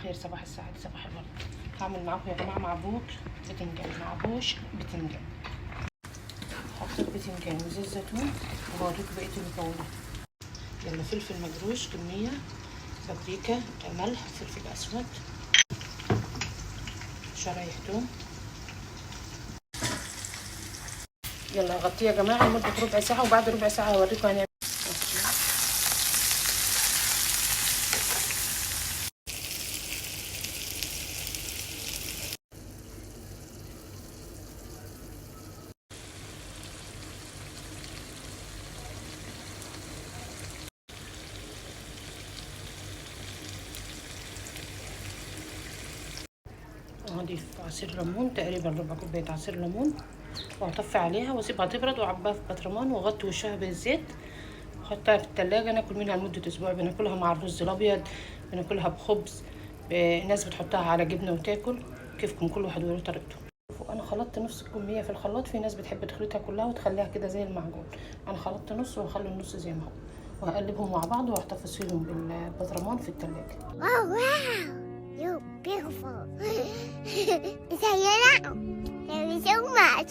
خير، صباح السعادة، صباح الورد. هعمل معاكم يا جماعة معبوك بتنجان، معبوش بتنجان. حطيت بتنجان وزيت زيتون وبوريكم بقية المكونات. يلا فلفل مجروش كمية، بابريكا، ملح، فلفل أسود، شرايح توم. يلا هغطيه يا جماعة لمدة ربع ساعة، وبعد ربع ساعة هوريكم هنعمل. هضيف عصير ليمون، تقريبا ربع كوباية عصير ليمون، وهطفي عليها واسيبها تبرد واعبيها في بطرمان واغطي وشها بالزيت واحطها في التلاجة. ناكل منها لمدة اسبوع. بناكلها مع الرز الابيض، بناكلها بخبز، ناس بتحطها على جبنة وتاكل. كيفكم، كل واحد وله طريقته. انا خلطت نص الكمية في الخلاط، في ناس بتحب تخلطها كلها وتخليها كده زي المعجون. انا خلطت نص وهخلي النص زي ما هو، وهقلبهم مع بعض واحتفظ فيهم بالبطرمان في التلاجة. You're beautiful. Say it out. Thank you so much.